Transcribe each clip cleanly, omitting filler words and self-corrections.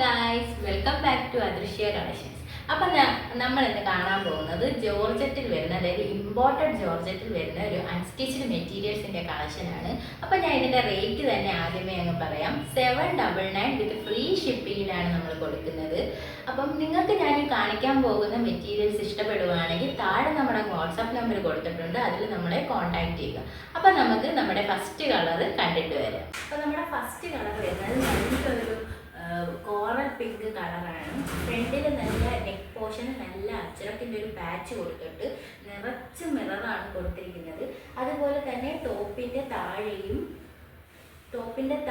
Guys, welcome back to അദൃശ്യ collections. അപ്പം നമ്മൾ ഇന്ന് കാണാൻ പോകുന്നത് ജോർജറ്റിൽ വരുന്ന, അതായത് ഇമ്പോർട്ടഡ് ജോർജറ്റിൽ വരുന്ന ഒരു അൺസ്റ്റിച്ച്ഡ് മെറ്റീരിയൽസിൻ്റെ കളക്ഷനാണ്. അപ്പം ഞാൻ ഇതിൻ്റെ റേറ്റ് തന്നെ ആദ്യമേ അങ്ങ് പറയാം. 799 വിത്ത് ഫ്രീ ഷിപ്പിങ്ങിലാണ് നമ്മൾ കൊടുക്കുന്നത്. അപ്പം നിങ്ങൾക്ക് ഞാൻ ഈ കാണിക്കാൻ പോകുന്ന മെറ്റീരിയൽസ് ഇഷ്ടപ്പെടുകയാണെങ്കിൽ താഴെ നമ്മുടെ വാട്സാപ്പ് നമ്പർ കൊടുത്തിട്ടുണ്ട്, അതിൽ നമ്മളെ കോൺടാക്ട് ചെയ്യുക. അപ്പം നമുക്ക് നമ്മുടെ ഫസ്റ്റ് കളർ കണ്ടിട്ട് വരാം. അപ്പം നമ്മുടെ ഫസ്റ്റ് കളർ വരുന്നത് നല്ലൊരു കോറൽ പിങ്ക് കളറാണ്. ഫ്രണ്ടിൽ നല്ല നെക്ക് പോർഷന് നല്ല അച്ചടക്കിൻ്റെ ഒരു പാച്ച് കൊടുത്തിട്ട് നിറച്ച് മിററാണ് കൊടുത്തിരിക്കുന്നത്. അതുപോലെ തന്നെ ടോപ്പിൻ്റെ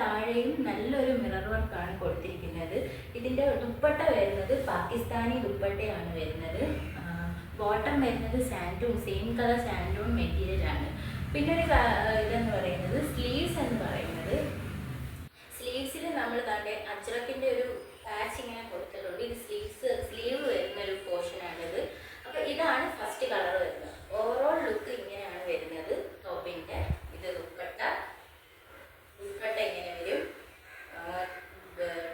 താഴെയും നല്ലൊരു മിറർ വർക്കാണ് കൊടുത്തിരിക്കുന്നത്. ഇതിൻ്റെ ദുപ്പട്ട വരുന്നത് പാകിസ്ഥാനി ദുപ്പട്ടയാണ് വരുന്നത്. ബോട്ടം വരുന്നത് സാൻഡൂൺ, സെയിം കളർ സാൻഡൂൺ മെറ്റീരിയലാണ്. പിന്നെ ഒരു ഇതെന്ന് പറയുന്നത് സ്ലീവ്സ് എന്ന് പറയുന്നത്, സ്ലീവ്സിൽ നമ്മൾ തന്നെ അജ്രക്കിൻ്റെ ഒരു പാച്ച് ഇങ്ങനെ കൊടുത്തിട്ടുണ്ട്. ഇത് സ്ലീവ് വരുന്ന ഒരു പോർഷനാണിത്. അപ്പോൾ ഇതാണ് ഫസ്റ്റ് കളർ വരുന്നത്. ഓവറോൾ ലുക്ക് ഇങ്ങനെയാണ് വരുന്നത്. ടോപ്പിൻ്റെ ഇത് ദുപ്പട്ട ഇങ്ങനെ വരും.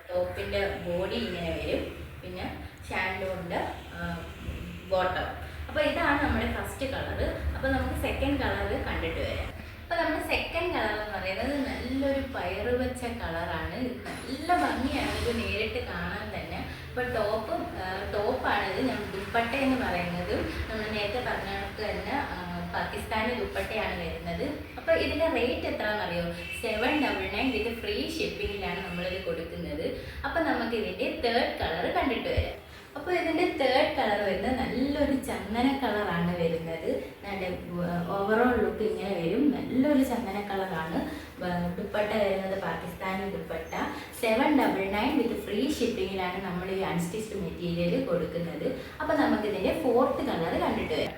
ടോപ്പിൻ്റെ ബോഡി ഇങ്ങനെ വരും. പിന്നെ ഷാൻഡോണിൻ്റെ ബോട്ടം. അപ്പോൾ ഇതാണ് നമ്മുടെ ഫസ്റ്റ് കളർ. അപ്പോൾ നമുക്ക് സെക്കൻഡ് കളർ കണ്ടിട്ട് വരാം. അപ്പോൾ നമ്മുടെ സെക്കൻഡ് കളർ എന്ന് പറയുന്നത് നല്ലൊരു പയറ് വെച്ച കളറാണ്. നല്ല ഭംഗിയാണ് ഇത് നേരിട്ട് കാണാൻ തന്നെ. അപ്പോൾ ടോപ്പാണിത്. ദുപ്പട്ട എന്ന് പറയുന്നത് നമ്മൾ നേരത്തെ പറഞ്ഞിടത്ത് തന്നെ പാകിസ്ഥാനി ദുപ്പട്ടയാണ് വരുന്നത്. അപ്പോൾ ഇതിൻ്റെ റേറ്റ് എത്രയാണെന്നറിയോ? 799 വിത്ത് ഫ്രീ ഷിപ്പിങ്ങിലാണ് നമ്മളിത് കൊടുക്കുന്നത്. അപ്പോൾ നമുക്ക് ഇതിൻ്റെ തേർഡ് കളർ കണ്ടിട്ട് വരാം. അപ്പോൾ ഇതിൻ്റെ തേർഡ് കളർ വരുന്നത് നല്ലൊരു ചന്ദന കളറാണ് വരുന്നത്. നല്ല ഓവറോൾ ലുക്ക് ഇങ്ങനെ വരും. നല്ലൊരു ചന്ദന കളറാണ്. ദുപ്പട്ട വരുന്നത് പാകിസ്ഥാനി ദുപ്പട്ട. 799 വിത്ത് ഫ്രീ ഷിപ്പിങ്ങിലാണ് നമ്മൾ ഈ അൺസ്റ്റിച്ച്ഡ് മെറ്റീരിയൽ കൊടുക്കുന്നത്. അപ്പോൾ നമുക്കിതിൻ്റെ ഫോർത്ത് കളർ കണ്ടിട്ട് വരാം.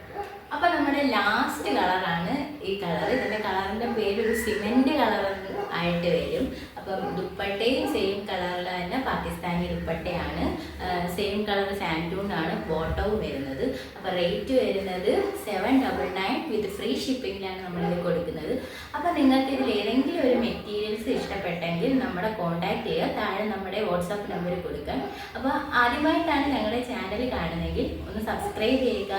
അപ്പോൾ നമ്മുടെ ലാസ്റ്റ് കളറാണ് ഈ കളർ. ഇതിൻ്റെ കളറിൻ്റെ പേരൊരു സിമെൻറ്റ് കളർ ആയിട്ട് വരും. അപ്പം ദുപ്പട്ടയും സെയിം കളറിൽ തന്നെ പാകിസ്ഥാനി ദുപ്പട്ടയാണ്. സെയിം കളർ സാൻഡൂണാണ് ബോട്ടവും വരുന്നത്. അപ്പോൾ റേറ്റ് വരുന്നത് 799 വിത്ത് ഫ്രീ ഷിപ്പിങ്ങിലാണ് നമ്മളിത് കൊടുക്കുന്നത്. അപ്പോൾ നിങ്ങൾക്ക് ഇതിൽ ഏതെങ്കിലും ഒരു മെറ്റീരിയൽസ് ഇഷ്ടപ്പെട്ടെങ്കിൽ നമ്മളെ കോൺടാക്ട് ചെയ്യുക. താഴെ നമ്മുടെ വാട്സാപ്പ് നമ്പർ കൊടുക്കാം. അപ്പോൾ ആദ്യമായിട്ടാണ് ഞങ്ങളുടെ ചാനൽ കാണുന്നതെങ്കിൽ ഒന്ന് സബ്സ്ക്രൈബ് ചെയ്യുക,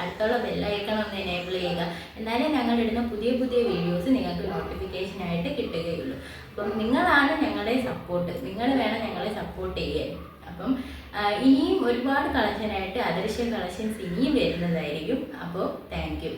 അടുത്തുള്ള ബെല്ലൈക്കൺ ഒന്ന് എനേബിൾ ചെയ്യുക. എന്നാലേ ഞങ്ങളിടുന്ന പുതിയ വീഡിയോസ് നിങ്ങൾക്ക് നോട്ടിഫിക്കേഷനായിട്ട് കിട്ടുകയുള്ളൂ. അപ്പം നിങ്ങളാണ് ഞങ്ങളുടെ സപ്പോർട്ട്. നിങ്ങൾ വേണം ഞങ്ങളെ സപ്പോർട്ട് ചെയ്യാൻ. അപ്പം ഇനിയും ഒരുപാട് കളക്ഷനായിട്ട് അദൃശ്യ കളക്ഷൻസ് ഇനിയും വരുന്നതായിരിക്കും. അപ്പോൾ താങ്ക് യു.